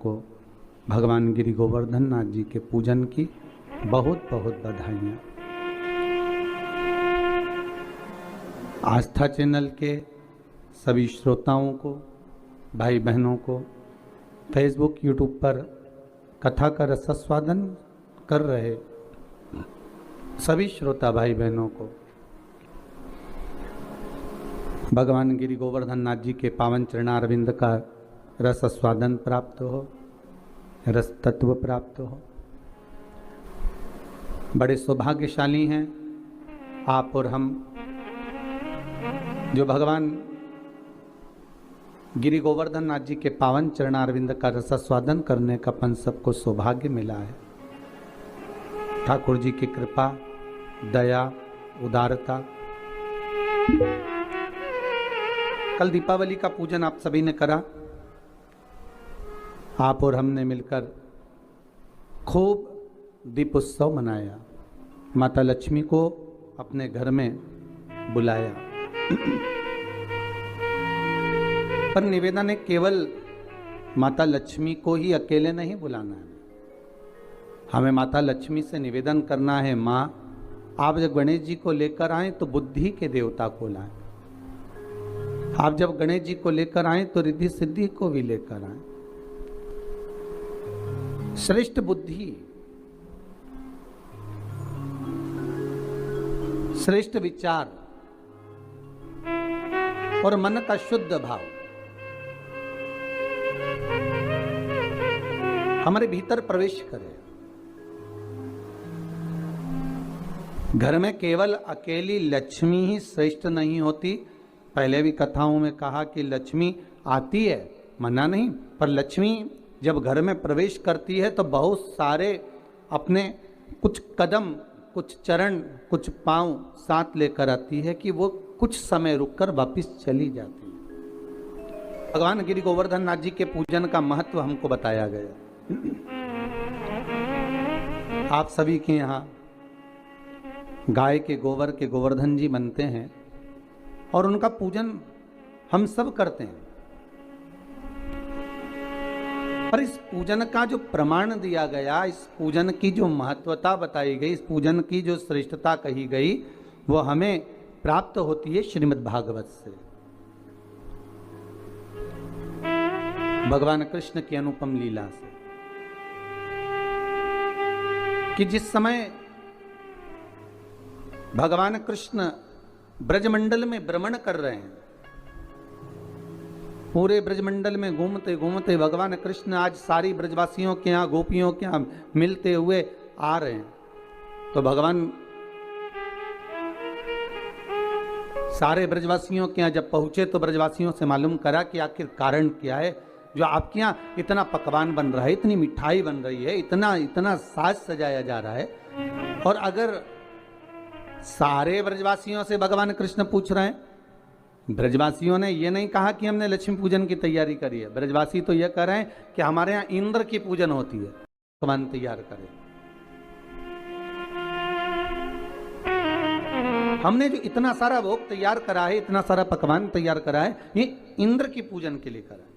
को भगवान गिरि गोवर्धन नाथ जी के पूजन की बहुत बहुत बधाइयाँ। आस्था चैनल के सभी श्रोताओं को, भाई बहनों को, फेसबुक यूट्यूब पर कथा का रसास्वादन कर रहे सभी श्रोता भाई बहनों को भगवान गिरि गोवर्धन नाथ जी के पावन चरणारविंद का रस आस्वादन प्राप्त हो, रस तत्व प्राप्त हो। बड़े सौभाग्यशाली हैं आप और हम, जो भगवान गिरि गोवर्धन नाथ जी के पावन चरणारविंद का रसास्वादन करने का अपन सबको सौभाग्य मिला है। ठाकुर जी की कृपा, दया, उदारता। कल दीपावली का पूजन आप सभी ने करा। आप और हमने मिलकर खूब दीपोत्सव मनाया, माता लक्ष्मी को अपने घर में बुलाया। पर निवेदन है, केवल माता लक्ष्मी को ही अकेले नहीं बुलाना है। हमें माता लक्ष्मी से निवेदन करना है, माँ आप जब गणेश जी को लेकर आए तो बुद्धि के देवता को लाएं। आप जब गणेश जी को लेकर आए तो रिद्धि सिद्धि को भी लेकर आए। श्रेष्ठ बुद्धि, श्रेष्ठ विचार और मन का शुद्ध भाव हमारे भीतर प्रवेश करे। घर में केवल अकेली लक्ष्मी ही श्रेष्ठ नहीं होती। पहले भी कथाओं में कहा कि लक्ष्मी आती है, मना नहीं, पर लक्ष्मी जब घर में प्रवेश करती है तो बहुत सारे अपने कुछ कदम, कुछ चरण, कुछ पांव साथ लेकर आती है कि वो कुछ समय रुककर वापस चली जाती है। भगवान गिरि गोवर्धन नाथ जी के पूजन का महत्व हमको बताया गया। आप सभी के यहाँ गाय के गोबर के गोवर्धन जी बनते हैं और उनका पूजन हम सब करते हैं। पर इस पूजन का जो प्रमाण दिया गया, इस पूजन की जो महत्वता बताई गई, इस पूजन की जो श्रेष्ठता कही गई, वो हमें प्राप्त होती है श्रीमद् भागवत से। भगवान कृष्ण की अनुपम लीला से, कि जिस समय भगवान कृष्ण ब्रजमंडल में भ्रमण कर रहे हैं, पूरे ब्रजमंडल में घूमते घूमते भगवान कृष्ण आज सारी ब्रजवासियों के यहाँ, गोपियों के यहाँ मिलते हुए आ रहे हैं। तो भगवान सारे ब्रजवासियों के यहाँ जब पहुंचे तो ब्रजवासियों से मालूम करा कि आखिर कारण क्या है जो आपके यहाँ इतना पकवान बन रहा है, इतनी मिठाई बन रही है, इतना इतना साज सजाया जा रहा है। और अगर सारे ब्रजवासियों से भगवान कृष्ण पूछ रहे हैं, ब्रजवासियों ने ये नहीं कहा कि हमने लक्ष्मी पूजन की तैयारी करी है। ब्रजवासी तो ये कह रहे हैं कि हमारे यहाँ इंद्र की पूजन होती है, पकवान तैयार करें। हमने जो इतना सारा भोग तैयार करा है, इतना सारा पकवान तैयार करा है, ये इंद्र की पूजन के लिए करा है।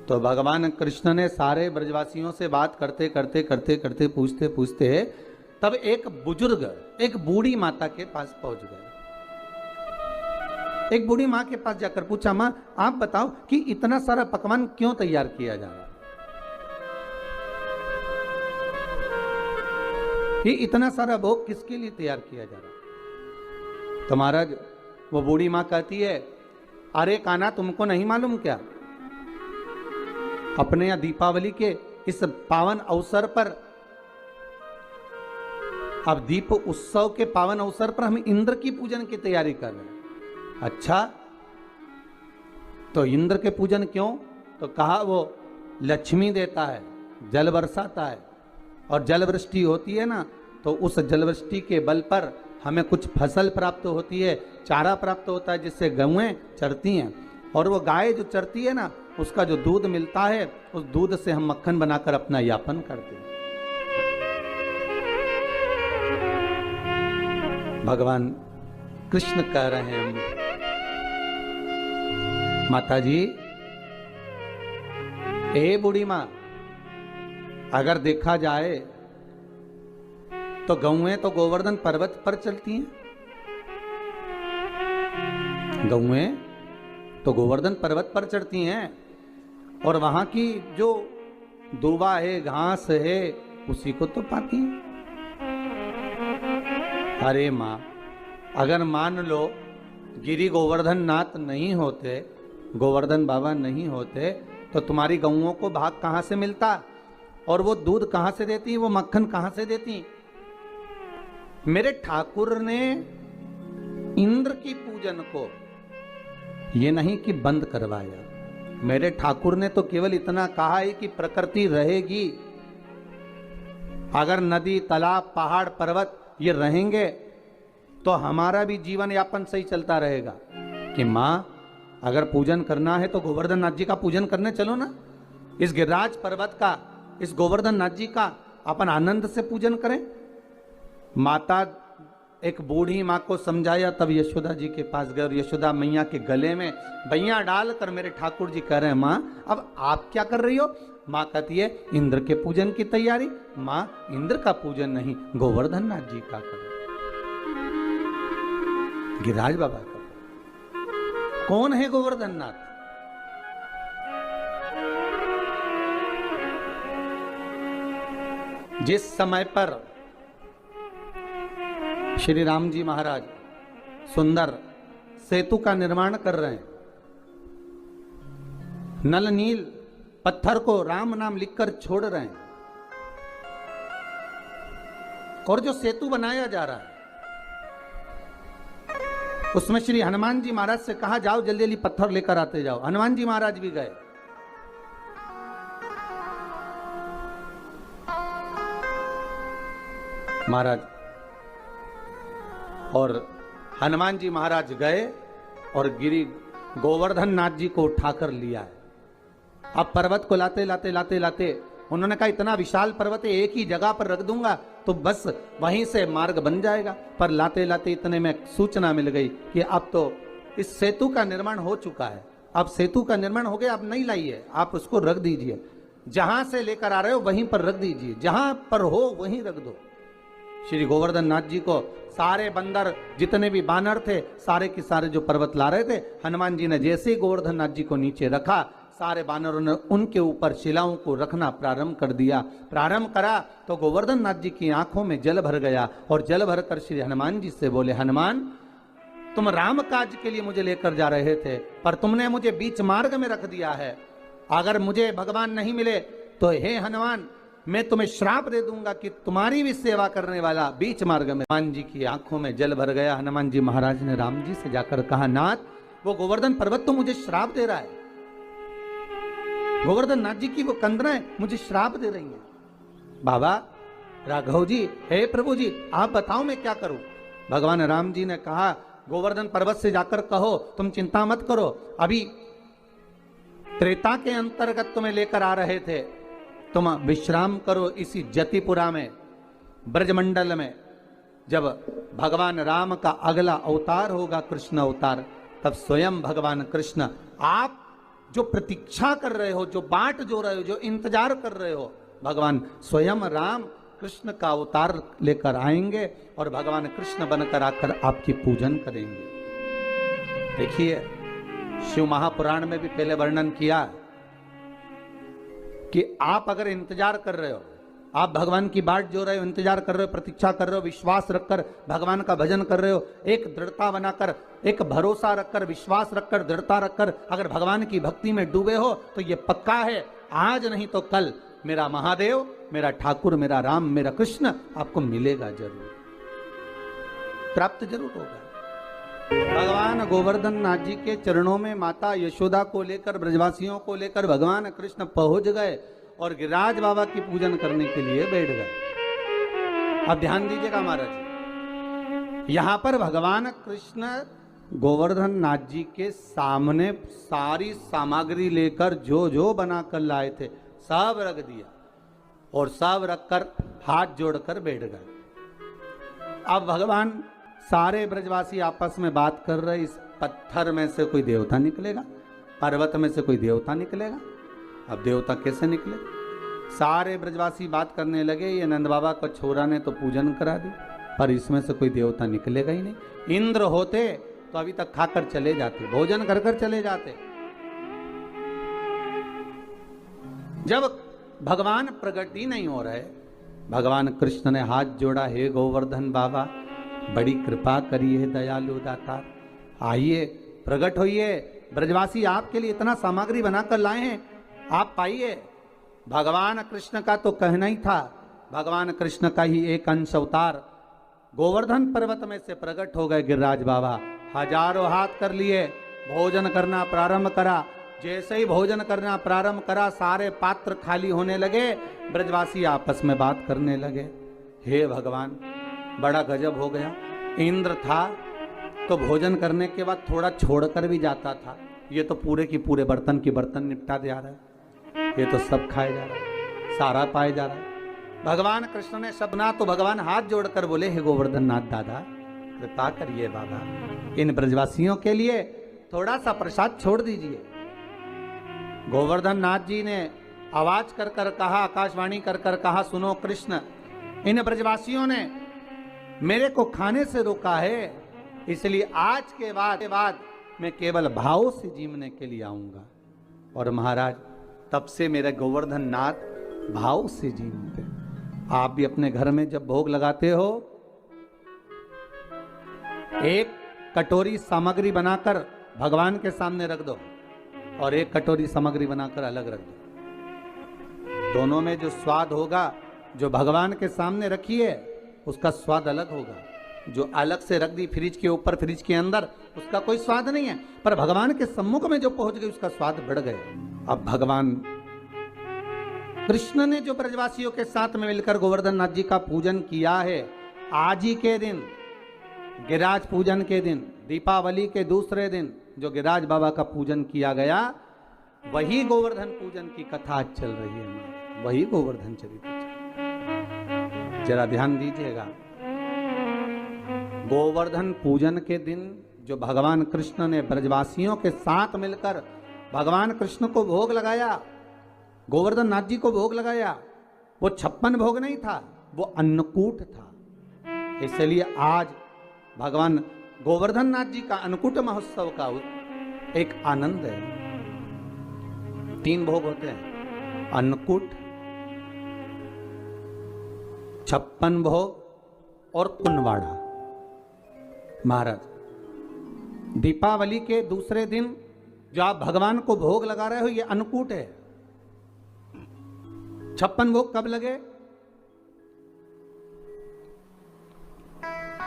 तो भगवान कृष्ण ने सारे ब्रजवासियों से बात करते करते करते करते पूछते पूछते तब एक बुजुर्ग, एक बूढ़ी माता के पास पहुंच गए। एक बूढ़ी माँ के पास जाकर पूछा, माँ आप बताओ कि इतना सारा पकवान क्यों तैयार किया जा रहा है? ये इतना सारा भोग किसके लिए तैयार किया जा रहा है? तो महाराज वो बूढ़ी माँ कहती है, अरे कान्हा तुमको नहीं मालूम क्या, अपने यहाँ दीपावली के इस पावन अवसर पर, अब दीप उत्सव के पावन अवसर पर हम इंद्र की पूजन की तैयारी कर रहे हैं। अच्छा, तो इंद्र के पूजन क्यों? तो कहा वो लक्ष्मी देता है, जल बरसाता है, और जल वृष्टि होती है ना, तो उस जल वृष्टि के बल पर हमें कुछ फसल प्राप्त होती है, चारा प्राप्त होता है, जिससे गौएं चरती हैं। और वो गाय जो चरती है ना, उसका जो दूध मिलता है, उस दूध से हम मक्खन बनाकर अपना यापन करते हैं। भगवान कृष्ण कह रहे हैं, माता जी, ए बूढ़ी माँ, अगर देखा जाए तो गौएं तो गोवर्धन पर्वत पर चलती हैं, गौएं तो गोवर्धन पर्वत पर चढ़ती हैं और वहां की जो दूबा है, घास है, उसी को तो पाती हैं। अरे मां, अगर मान लो गिरी गोवर्धन नाथ नहीं होते, गोवर्धन बाबा नहीं होते, तो तुम्हारी गौओं को भाग कहां से मिलता, और वो दूध कहां से देती, वो मक्खन कहां से देती। मेरे ठाकुर ने इंद्र की पूजन को ये नहीं कि बंद करवाया, मेरे ठाकुर ने तो केवल इतना कहा है कि प्रकृति रहेगी। अगर नदी, तालाब, पहाड़, पर्वत ये रहेंगे तो हमारा भी जीवन यापन सही चलता रहेगा। कि मां, अगर पूजन करना है तो गोवर्धन नाथ जी का पूजन करने चलो ना, इस गिरिराज पर्वत का, इस गोवर्धन नाथ जी का अपन आनंद से पूजन करें। माता, एक बूढ़ी माँ को समझाया, तब यशोदा जी के पास गए और यशोदा मैया के गले में बैया डालकर मेरे ठाकुर जी कह रहे हैं, माँ अब आप क्या कर रही हो। माँ कहती है, इंद्र के पूजन की तैयारी। माँ, इंद्र का पूजन नहीं, गोवर्धन नाथ जी का करो, गिरिराज बाबा का। कौन है गोवर्धन नाथ? जिस समय पर श्री राम जी महाराज सुंदर सेतु का निर्माण कर रहे हैं, नल नील पत्थर को राम नाम लिखकर छोड़ रहे हैं, और जो सेतु बनाया जा रहा है उसमें श्री हनुमान जी महाराज से कहा, जाओ जल्दी जल्दी पत्थर लेकर आते जाओ। हनुमान जी महाराज भी गए। महाराज और हनुमान जी महाराज गए और गिरी गोवर्धन नाथ जी को उठाकर लिया है। अब पर्वत को लाते लाते लाते लाते उन्होंने कहा, इतना विशाल पर्वत है, एक ही जगह पर रख दूंगा तो बस वहीं से मार्ग बन जाएगा। पर लाते लाते इतने में सूचना मिल गई कि अब तो इस सेतु का निर्माण हो चुका है, अब सेतु का निर्माण हो गया, अब नहीं लाइए, आप उसको रख दीजिए, जहां से लेकर आ रहे हो वहीं पर रख दीजिए, जहां पर हो वहीं रख दो। श्री गोवर्धन नाथ जी को सारे बंदर, जितने भी बानर थे, सारे के सारे जो पर्वत ला रहे थे, हनुमान जी ने जैसे ही गोवर्धन नाथ जी को नीचे रखा, सारे बानरों ने उनके ऊपर शिलाओं को रखना प्रारंभ कर दिया। प्रारंभ करा तो गोवर्धन नाथ जी की आंखों में जल भर गया और जल भर कर श्री हनुमान जी से बोले, हनुमान तुम राम काज के लिए मुझे लेकर जा रहे थे, पर तुमने मुझे बीच मार्ग में रख दिया है। अगर मुझे भगवान नहीं मिले तो हे हनुमान, मैं तुम्हें श्राप दे दूंगा कि तुम्हारी भी सेवा करने वाला बीच मार्ग में। हनुमान जी की आंखों में जल भर गया। हनुमान जी महाराज ने राम जी से जाकर कहा, नाथ वो गोवर्धन पर्वत तो मुझे श्राप दे रहा है, गोवर्धन नाथ जी की वो कंदराएं मुझे श्राप दे रही हैं। बाबा राघव जी, हे प्रभु जी, आप बताओ मैं क्या करूं। भगवान राम जी ने कहा, गोवर्धन पर्वत से जाकर कहो, तुम चिंता मत करो, अभी त्रेता के अंतर्गत तुम्हें लेकर आ रहे थे, तुम विश्राम करो इसी जतिपुरा में, ब्रजमंडल में। जब भगवान राम का अगला अवतार होगा, कृष्ण अवतार, तब स्वयं भगवान कृष्ण, आप जो प्रतीक्षा कर रहे हो, जो बाट जो रहे हो, जो इंतजार कर रहे हो, भगवान स्वयं राम कृष्ण का अवतार लेकर आएंगे और भगवान कृष्ण बनकर आकर आपकी पूजन करेंगे। देखिए, शिव महापुराण में भी पहले वर्णन किया कि आप अगर इंतजार कर रहे हो, आप भगवान की बाट जो रहे हो, इंतजार कर रहे हो, प्रतीक्षा कर रहे हो, विश्वास रखकर भगवान का भजन कर रहे हो, एक दृढ़ता बनाकर, एक भरोसा रखकर, विश्वास रखकर, दृढ़ता रखकर अगर भगवान की भक्ति में डूबे हो, तो ये पक्का है, आज नहीं तो कल मेरा महादेव, मेरा ठाकुर, मेरा राम, मेरा कृष्ण आपको मिलेगा जरूर, प्राप्त जरूर होगा। भगवान गोवर्धन नाथ जी के चरणों में माता यशोदा को लेकर, ब्रजवासियों को लेकर भगवान कृष्ण पहुंच गए और गिरिराज बाबा की पूजन करने के लिए बैठ गए। अब ध्यान दीजिएगा महाराज, यहां पर भगवान कृष्ण गोवर्धन नाथ जी के सामने सारी सामग्री लेकर जो जो बनाकर लाए थे सब रख दिया और सब रखकर हाथ जोड़कर बैठ गए। अब भगवान, सारे ब्रजवासी आपस में बात कर रहे, इस पत्थर में से कोई देवता निकलेगा, पर्वत में से कोई देवता निकलेगा। अब देवता कैसे निकले? सारे ब्रजवासी बात करने लगे, ये नंद बाबा को छोरा ने तो पूजन करा दी, पर इसमें से कोई देवता निकलेगा ही नहीं। इंद्र होते तो अभी तक खाकर चले जाते, भोजन कर कर चले जाते। जब भगवान प्रकट ही नहीं हो रहे, भगवान कृष्ण ने हाथ जोड़ा, हे गोवर्धन बाबा बड़ी कृपा करिए दयालु दाता, आइए प्रकट होइए, ब्रजवासी आपके लिए इतना सामग्री बनाकर लाए हैं, आप पाइए। भगवान कृष्ण का तो कहना ही था, भगवान कृष्ण का ही एक अंश अवतार गोवर्धन पर्वत में से प्रकट हो गए गिरिराज बाबा। हजारों हाथ कर लिए, भोजन करना प्रारंभ करा। जैसे ही भोजन करना प्रारंभ करा, सारे पात्र खाली होने लगे, ब्रजवासी आपस में बात करने लगे। हे भगवान, बड़ा गजब हो गया। इंद्र था तो भोजन करने के बाद थोड़ा छोड़कर भी जाता था, ये तो पूरे की पूरे बर्तन की बर्तन निपटा दे आ रहा है, ये तो सब खाए जा रहा है, सारा पाए जा रहा है। भगवान कृष्ण ने सबना तो भगवान हाथ जोड़कर बोले, हे गोवर्धन नाथ दादा कृपा करिए बाबा, इन ब्रजवासियों के लिए थोड़ा सा प्रसाद छोड़ दीजिए। गोवर्धन नाथ जी ने आवाज कर कर कहा, आकाशवाणी कर कर कहा, सुनो कृष्ण, इन ब्रजवासियों ने मेरे को खाने से रोका है, इसलिए आज के बाद मैं केवल भाव से जीवने के लिए आऊंगा। और महाराज तब से मेरे गोवर्धन नाथ भाव से जीवते। आप भी अपने घर में जब भोग लगाते हो, एक कटोरी सामग्री बनाकर भगवान के सामने रख दो और एक कटोरी सामग्री बनाकर अलग रख दो। दोनों में जो स्वाद होगा, जो भगवान के सामने रखी है उसका स्वाद अलग होगा, जो अलग से रख दी फ्रिज के ऊपर फ्रिज के अंदर उसका कोई स्वाद नहीं है, पर भगवान के सम्मुख में जो पहुंच गई उसका स्वाद बढ़ गए। अब भगवान कृष्ण ने जो ब्रजवासियों के साथ में मिलकर गोवर्धन नाथ जी का पूजन किया है, आज ही के दिन गिरिराज पूजन के दिन, दीपावली के दूसरे दिन जो गिरिराज बाबा का पूजन किया गया, वही गोवर्धन पूजन की कथा आज चल रही है, वही गोवर्धन चरित्र। जरा ध्यान दीजिएगा, गोवर्धन पूजन के दिन जो भगवान कृष्ण ने ब्रजवासियों के साथ मिलकर भगवान कृष्ण को भोग लगाया, गोवर्धन नाथ जी को भोग लगाया, वो 56 भोग नहीं था, वो अन्नकूट था। इसलिए आज भगवान गोवर्धन नाथ जी का अन्नकूट महोत्सव का एक आनंद है। 3 भोग होते हैं, अन्नकूट, 56 भोग और कुनवाड़ा। महाराज दीपावली के दूसरे दिन जो आप भगवान को भोग लगा रहे हो, ये अन्नकूट है। 56 भोग कब लगे?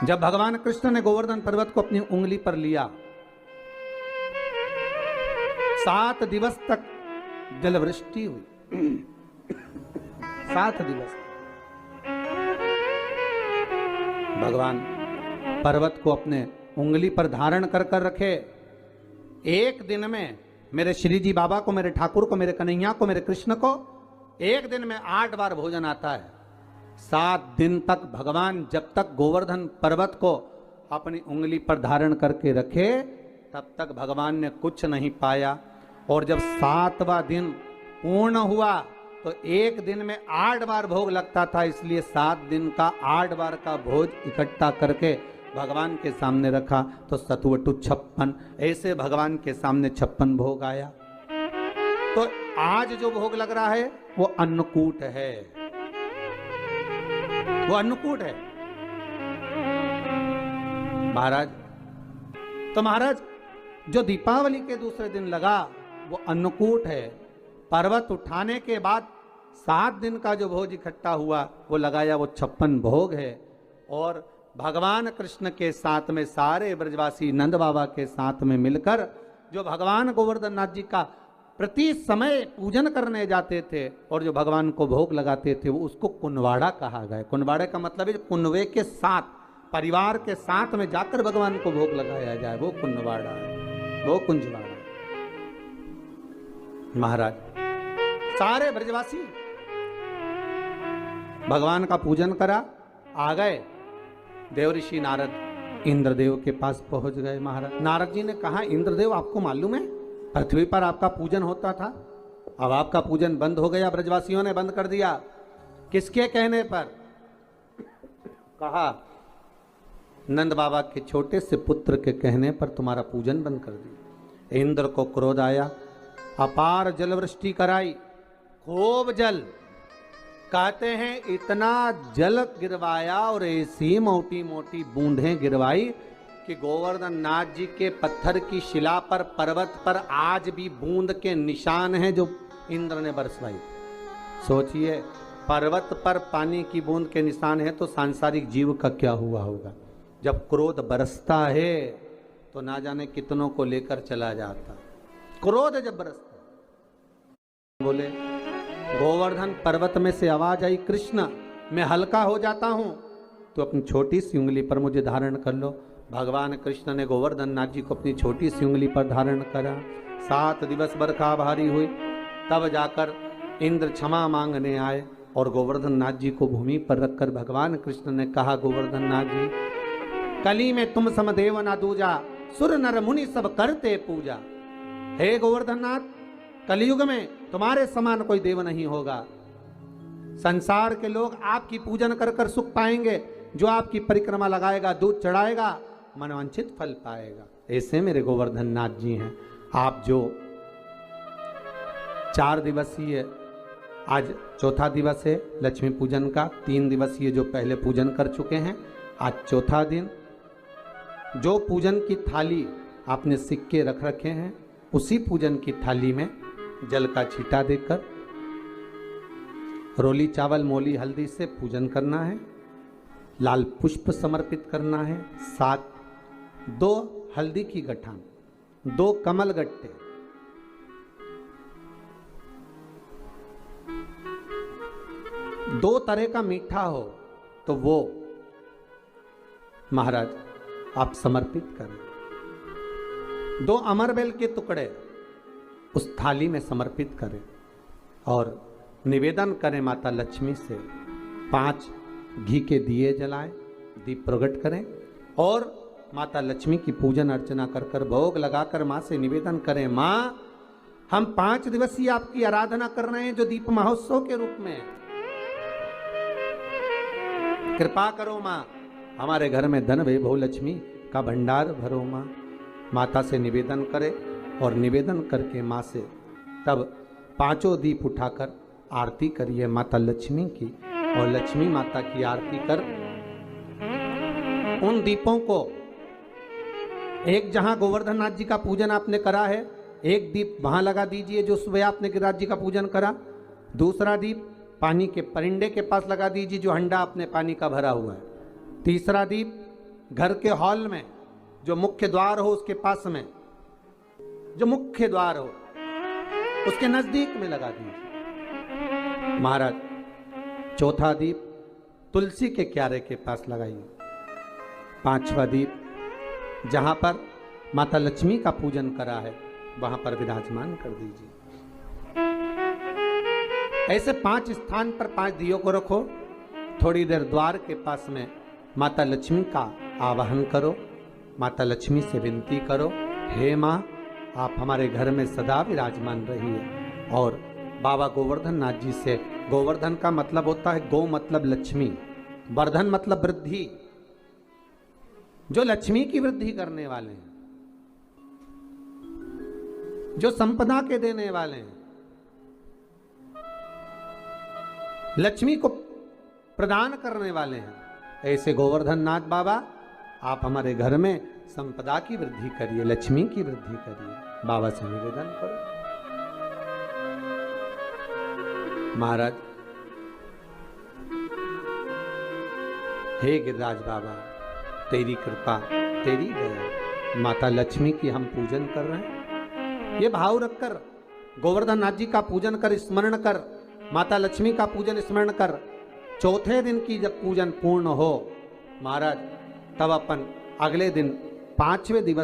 जब भगवान कृष्ण ने गोवर्धन पर्वत को अपनी उंगली पर लिया, 7 दिवस तक जलवृष्टि हुई। 7 दिवस भगवान पर्वत को अपने उंगली पर धारण कर कर रखे। एक दिन में मेरे श्री जी बाबा को, मेरे ठाकुर को, मेरे कन्हैया को, मेरे कृष्ण को एक दिन में 8 बार भोजन आता है। 7 दिन तक भगवान जब तक गोवर्धन पर्वत को अपनी उंगली पर धारण करके रखे, तब तक भगवान ने कुछ नहीं पाया। और जब 7वां दिन पूर्ण हुआ तो एक दिन में 8 बार भोग लगता था, इसलिए 7 दिन का 8 बार का भोज इकट्ठा करके भगवान के सामने रखा, तो सतुवटु 56, ऐसे भगवान के सामने 56 भोग आया। तो आज जो भोग लग रहा है वो अन्नकूट है, वो अन्नकूट है महाराज। तो महाराज जो दीपावली के दूसरे दिन लगा वो अन्नकूट है। पर्वत उठाने के बाद 7 दिन का जो भोज इकट्ठा हुआ वो लगाया, वो 56 भोग है। और भगवान कृष्ण के साथ में सारे ब्रजवासी नंद बाबा के साथ में मिलकर जो भगवान गोवर्धन नाथ जी का प्रति समय पूजन करने जाते थे और जो भगवान को भोग लगाते थे, वो उसको कुनवाड़ा कहा गया। कुनवाड़े का मतलब है कुनवे के साथ, परिवार के साथ में जाकर भगवान को भोग लगाया जाए, वो कुनवाड़ा है, वो कुंजवाड़ा। महाराज सारे ब्रजवासी भगवान का पूजन करा, आ गए। देवऋषि नारद इंद्रदेव के पास पहुंच गए। महाराज नारद जी ने कहा, इंद्रदेव आपको मालूम है पृथ्वी पर आपका पूजन होता था, अब आपका पूजन बंद हो गया, ब्रजवासियों ने बंद कर दिया। किसके कहने पर? कहा नंद बाबा के छोटे से पुत्र के कहने पर तुम्हारा पूजन बंद कर दिया। इंद्र को क्रोध आया, अपार जलवृष्टि कराई, खूब जल, कहते हैं इतना जल गिरवाया और ऐसी मोटी मोटी बूंदें गिरवाई कि गोवर्धन नाथ जी के पत्थर की शिला पर, पर्वत पर आज भी बूंद के निशान हैं जो इंद्र ने बरसवाई। सोचिए, पर्वत पर पानी की बूंद के निशान है तो सांसारिक जीव का क्या हुआ होगा। जब क्रोध बरसता है तो ना जाने कितनों को लेकर चला जाता। क्रोध जब बरसता, बोले गोवर्धन पर्वत में से आवाज आई, कृष्ण मैं हल्का हो जाता हूं तो अपनी छोटी सी उंगली पर मुझे धारण कर लो। भगवान कृष्ण ने गोवर्धन नाथ जी को अपनी छोटी सी उंगली पर धारण करा। 7 दिवस बरखा भारी हुई, तब जाकर इंद्र क्षमा मांगने आए और गोवर्धन नाथ जी को भूमि पर रखकर भगवान कृष्ण ने कहा, गोवर्धन नाथ जी, कली में तुम समदेव ना दूजा, सुर नर मुनि सब करते पूजा। हे गोवर्धन नाथ, कलयुग में तुम्हारे समान कोई देव नहीं होगा। संसार के लोग आपकी पूजन कर कर सुख पाएंगे। जो आपकी परिक्रमा लगाएगा, दूध चढ़ाएगा, मनवांछित फल पाएगा। ऐसे मेरे गोवर्धन नाथ जी हैं। आप जो 4 दिवसीय, आज चौथा दिवस है लक्ष्मी पूजन का, 3 दिवसीय जो पहले पूजन कर चुके हैं, आज चौथा दिन, जो पूजन की थाली आपने सिक्के रख रखे हैं, उसी पूजन की थाली में जल का छींटा देकर रोली चावल मोली हल्दी से पूजन करना है। लाल पुष्प समर्पित करना है। 7 2 हल्दी की गठान, 2 कमल गट्टे, 2 तरह का मीठा हो तो वो महाराज आप समर्पित करें। 2 अमरबेल के टुकड़े उस थाली में समर्पित करें और निवेदन करें माता लक्ष्मी से। 5 घी के दिए जलाएं, दीप प्रकट करें और माता लक्ष्मी की पूजन अर्चना कर कर भोग लगाकर माँ से निवेदन करें, माँ हम 5 दिवसीय आपकी आराधना कर रहे हैं जो दीप महोत्सव के रूप में है। कृपा करो माँ, हमारे घर में धन वैभव लक्ष्मी का भंडार भरो माँ। माता से निवेदन करे और निवेदन करके माँ से तब 5 दीप उठाकर आरती करिए माता लक्ष्मी की और लक्ष्मी माता की आरती कर उन दीपों को, एक जहां गोवर्धन नाथ जी का पूजन आपने करा है, एक दीप वहां लगा दीजिए जो सुबह आपने गिरिराज जी का पूजन करा। दूसरा दीप पानी के परिंडे के पास लगा दीजिए जो हंडा आपने पानी का भरा हुआ है। तीसरा दीप घर के हॉल में जो मुख्य द्वार हो उसके पास में, जो मुख्य द्वार हो उसके नजदीक में लगा दीजिए महाराज। चौथा दीप तुलसी के क्यारे के पास लगाइए। 5वां दीप जहां पर माता लक्ष्मी का पूजन करा है वहां पर विराजमान कर दीजिए। ऐसे 5 स्थान पर 5 दियों को रखो। थोड़ी देर द्वार के पास में माता लक्ष्मी का आवाहन करो, माता लक्ष्मी से विनती करो, हे माँ आप हमारे घर में सदा विराजमान रहिए। और बाबा गोवर्धन नाथ जी से, गोवर्धन का मतलब होता है गो मतलब लक्ष्मी, वर्धन मतलब वृद्धि, जो लक्ष्मी की वृद्धि करने वाले हैं, जो संपदा के देने वाले हैं, लक्ष्मी को प्रदान करने वाले हैं। ऐसे गोवर्धन नाथ बाबा आप हमारे घर में संपदा की वृद्धि करिए, लक्ष्मी की वृद्धि करिए। बाबा से निवेदन करो। महाराज, हे गिरिराज बाबा तेरी कृपा, तेरी दया, माता लक्ष्मी की हम पूजन कर रहे हैं। ये भाव रखकर गोवर्धन नाथ जी का पूजन कर, स्मरण कर, माता लक्ष्मी का पूजन स्मरण कर। चौथे दिन की जब पूजन पूर्ण हो महाराज, तब अपन अगले दिन 5वें दिवस